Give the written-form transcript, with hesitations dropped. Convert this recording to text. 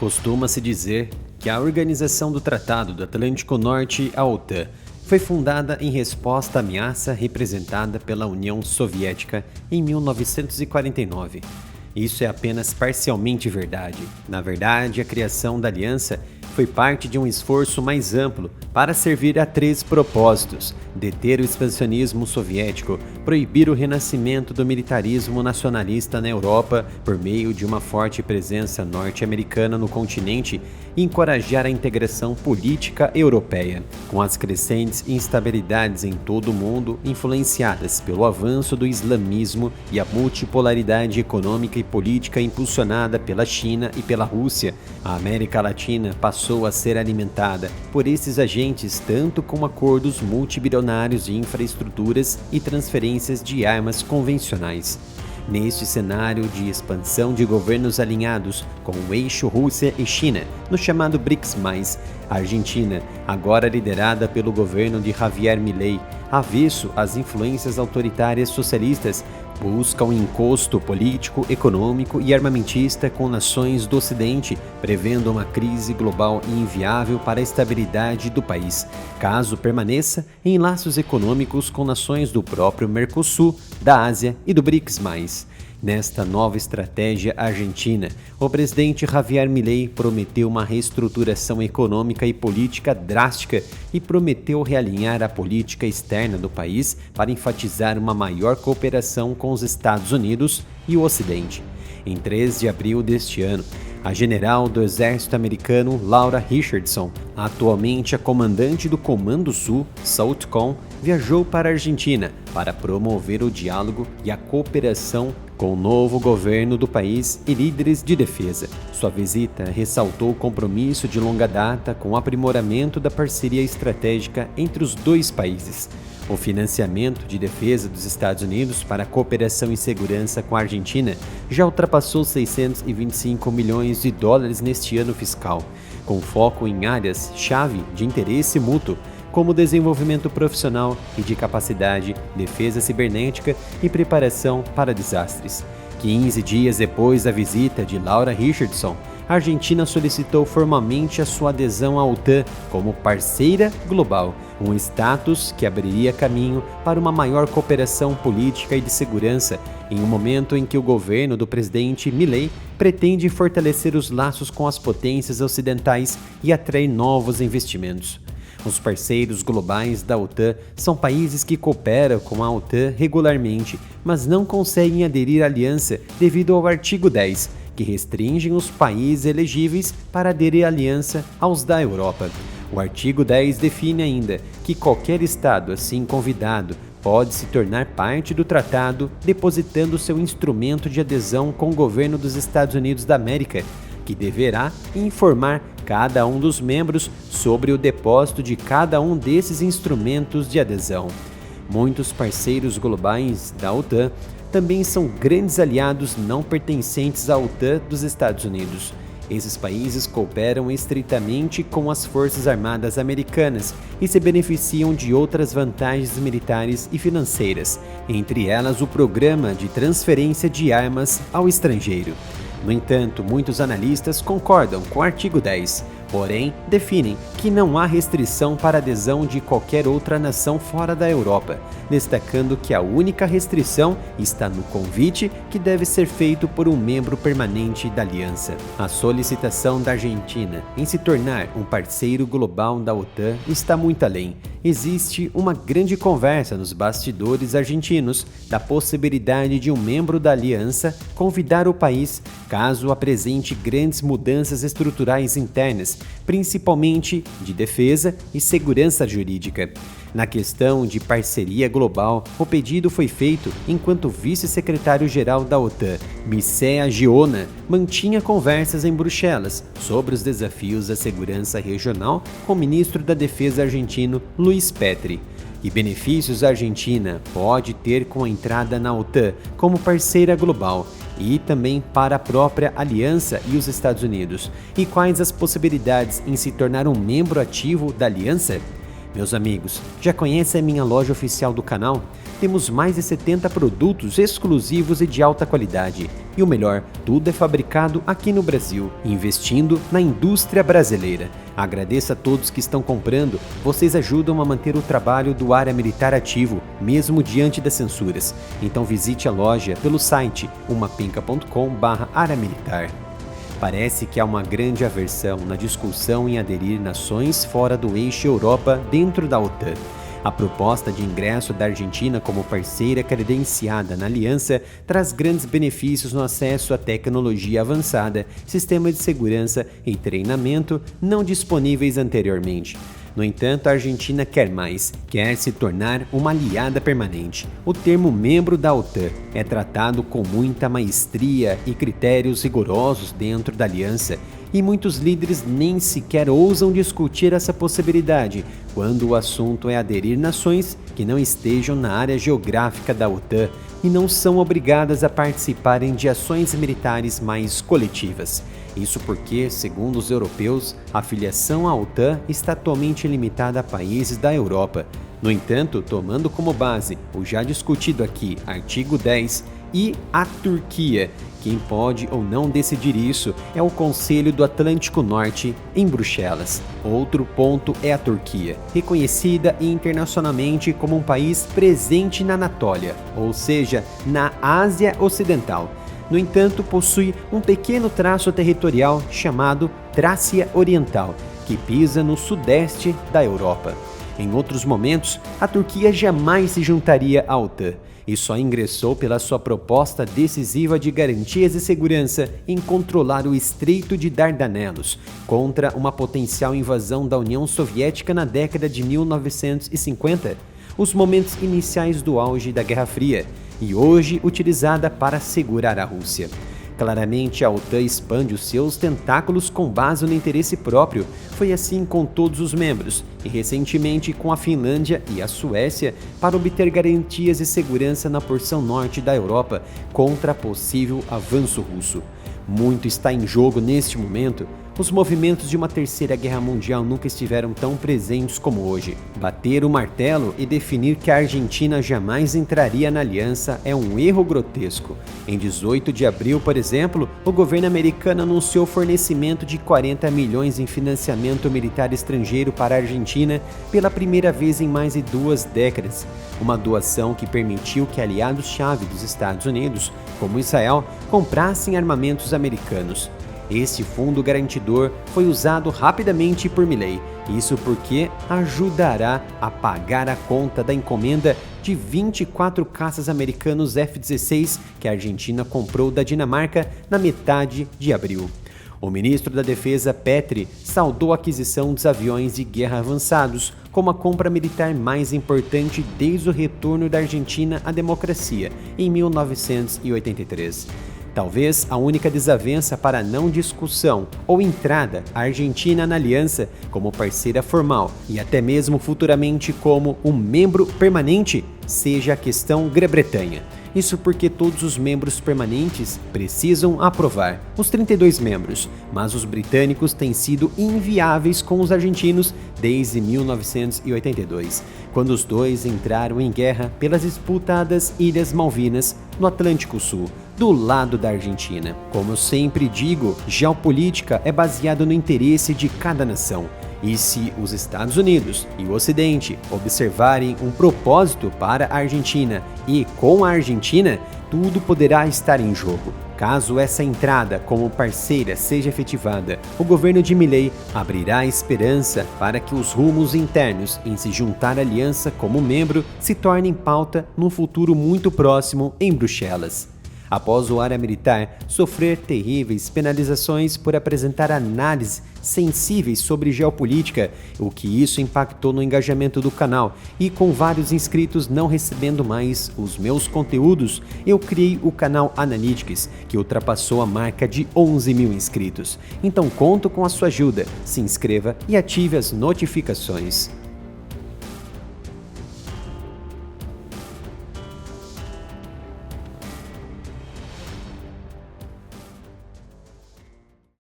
Costuma-se dizer que a Organização do Tratado do Atlântico Norte, a OTAN, foi fundada em resposta à ameaça representada pela União Soviética em 1949. Isso é apenas parcialmente verdade. Na verdade, a criação da aliança foi parte de um esforço mais amplo para servir a três propósitos: deter o expansionismo soviético, proibir o renascimento do militarismo nacionalista na Europa por meio de uma forte presença norte-americana no continente e encorajar a integração política europeia. Com as crescentes instabilidades em todo o mundo, influenciadas pelo avanço do islamismo e a multipolaridade econômica e política impulsionada pela China e pela Rússia, a América Latina passou a ser alimentada por esses agentes tanto com acordos multibilionários de infraestruturas e transferências de armas convencionais. Neste cenário de expansão de governos alinhados com o eixo Rússia e China, no chamado BRICS+, a Argentina, agora liderada pelo governo de Javier Milei, avesso às influências autoritárias socialistas, busca um encosto político, econômico e armamentista com nações do Ocidente, prevendo uma crise global inviável para a estabilidade do país, caso permaneça em laços econômicos com nações do próprio Mercosul, da Ásia e do BRICS+. Nesta nova estratégia argentina, o presidente Javier Milei prometeu uma reestruturação econômica e política drástica e prometeu realinhar a política externa do país para enfatizar uma maior cooperação com os Estados Unidos e o Ocidente. Em 3 de abril deste ano, a general do exército americano Laura Richardson, atualmente a comandante do Comando Sul, SOUTHCOM, viajou para a Argentina para promover o diálogo e a cooperação com o novo governo do país e líderes de defesa. Sua visita ressaltou o compromisso de longa data com o aprimoramento da parceria estratégica entre os dois países. O financiamento de defesa dos Estados Unidos para a cooperação e segurança com a Argentina já ultrapassou 625 milhões de dólares neste ano fiscal, com foco em áreas-chave de interesse mútuo, como desenvolvimento profissional e de capacidade, defesa cibernética e preparação para desastres. 15 dias depois da visita de Laura Richardson, a Argentina solicitou formalmente a sua adesão à OTAN como parceira global, um status que abriria caminho para uma maior cooperação política e de segurança, em um momento em que o governo do presidente Milei pretende fortalecer os laços com as potências ocidentais e atrair novos investimentos. Os parceiros globais da OTAN são países que cooperam com a OTAN regularmente, mas não conseguem aderir à aliança devido ao artigo 10, que restringe os países elegíveis para aderir à aliança aos da Europa. O artigo 10 define ainda que qualquer Estado assim convidado pode se tornar parte do tratado depositando seu instrumento de adesão com o governo dos Estados Unidos da América, que deverá informar cada um dos membros sobre o depósito de cada um desses instrumentos de adesão. Muitos parceiros globais da OTAN também são grandes aliados não pertencentes à OTAN dos Estados Unidos. Esses países cooperam estreitamente com as Forças Armadas Americanas e se beneficiam de outras vantagens militares e financeiras, entre elas o Programa de Transferência de Armas ao Estrangeiro. No entanto, muitos analistas concordam com o artigo 10, porém definem que não há restrição para adesão de qualquer outra nação fora da Europa, destacando que a única restrição está no convite que deve ser feito por um membro permanente da aliança. A solicitação da Argentina em se tornar um parceiro global da OTAN está muito além. Existe uma grande conversa nos bastidores argentinos da possibilidade de um membro da aliança convidar o país caso apresente grandes mudanças estruturais internas, principalmente de defesa e segurança jurídica. Na questão de parceria global, o pedido foi feito enquanto o vice-secretário-geral da OTAN, Mircea Giona, mantinha conversas em Bruxelas sobre os desafios da segurança regional com o ministro da Defesa argentino, Luiz Petri. Que benefícios a Argentina pode ter com a entrada na OTAN como parceira global e também para a própria aliança e os Estados Unidos? E quais as possibilidades em se tornar um membro ativo da aliança? Meus amigos, já conhecem a minha loja oficial do canal? Temos mais de 70 produtos exclusivos e de alta qualidade. E o melhor, tudo é fabricado aqui no Brasil, investindo na indústria brasileira. Agradeço a todos que estão comprando, vocês ajudam a manter o trabalho do Área Militar ativo, mesmo diante das censuras. Então visite a loja pelo site umapinca.com/área-militar. Parece que há uma grande aversão na discussão em aderir nações fora do eixo Europa dentro da OTAN. A proposta de ingresso da Argentina como parceira credenciada na aliança traz grandes benefícios no acesso à tecnologia avançada, sistema de segurança e treinamento não disponíveis anteriormente. No entanto, a Argentina quer mais, quer se tornar uma aliada permanente. O termo membro da OTAN é tratado com muita maestria e critérios rigorosos dentro da aliança, e muitos líderes nem sequer ousam discutir essa possibilidade, quando o assunto é aderir nações que não estejam na área geográfica da OTAN e não são obrigadas a participarem de ações militares mais coletivas. Isso porque, segundo os europeus, a filiação à OTAN está atualmente limitada a países da Europa. No entanto, tomando como base o já discutido aqui artigo 10 e a Turquia, quem pode ou não decidir isso é o Conselho do Atlântico Norte, em Bruxelas. Outro ponto é a Turquia, reconhecida internacionalmente como um país presente na Anatólia, ou seja, na Ásia Ocidental. No entanto, possui um pequeno traço territorial chamado Trácia Oriental, que pisa no sudeste da Europa. Em outros momentos, a Turquia jamais se juntaria à OTAN e só ingressou pela sua proposta decisiva de garantias de segurança em controlar o Estreito de Dardanelos contra uma potencial invasão da União Soviética na década de 1950, os momentos iniciais do auge da Guerra Fria, e hoje utilizada para segurar a Rússia. Claramente, a OTAN expande os seus tentáculos com base no interesse próprio. Foi assim com todos os membros, e recentemente com a Finlândia e a Suécia, para obter garantias de segurança na porção norte da Europa contra possível avanço russo. Muito está em jogo neste momento. Os movimentos de uma terceira guerra mundial nunca estiveram tão presentes como hoje. Bater o martelo e definir que a Argentina jamais entraria na aliança é um erro grotesco. Em 18 de abril, por exemplo, o governo americano anunciou o fornecimento de 40 milhões em financiamento militar estrangeiro para a Argentina pela primeira vez em mais de 2 décadas. Uma doação que permitiu que aliados-chave dos Estados Unidos, como Israel, comprassem armamentos americanos. Este fundo garantidor foi usado rapidamente por Milei, isso porque ajudará a pagar a conta da encomenda de 24 caças americanos F-16 que a Argentina comprou da Dinamarca na metade de abril. O ministro da Defesa, Petri, saudou a aquisição dos aviões de guerra avançados como a compra militar mais importante desde o retorno da Argentina à democracia, em 1983. Talvez a única desavença para a não discussão ou entrada a Argentina na aliança como parceira formal e até mesmo futuramente como um membro permanente seja a questão Grã-Bretanha. Isso porque todos os membros permanentes precisam aprovar, os 32 membros, mas os britânicos têm sido inviáveis com os argentinos desde 1982, quando os dois entraram em guerra pelas disputadas Ilhas Malvinas, no Atlântico Sul, do lado da Argentina. Como eu sempre digo, geopolítica é baseada no interesse de cada nação. E se os Estados Unidos e o Ocidente observarem um propósito para a Argentina e com a Argentina, tudo poderá estar em jogo. Caso essa entrada como parceira seja efetivada, o governo de Milei abrirá esperança para que os rumos internos em se juntar à aliança como membro se tornem pauta num futuro muito próximo em Bruxelas. Após o Área Militar sofrer terríveis penalizações por apresentar análises sensíveis sobre geopolítica, o que isso impactou no engajamento do canal, e com vários inscritos não recebendo mais os meus conteúdos, eu criei o canal Analytics, que ultrapassou a marca de 11 mil inscritos. Então conto com a sua ajuda, se inscreva e ative as notificações.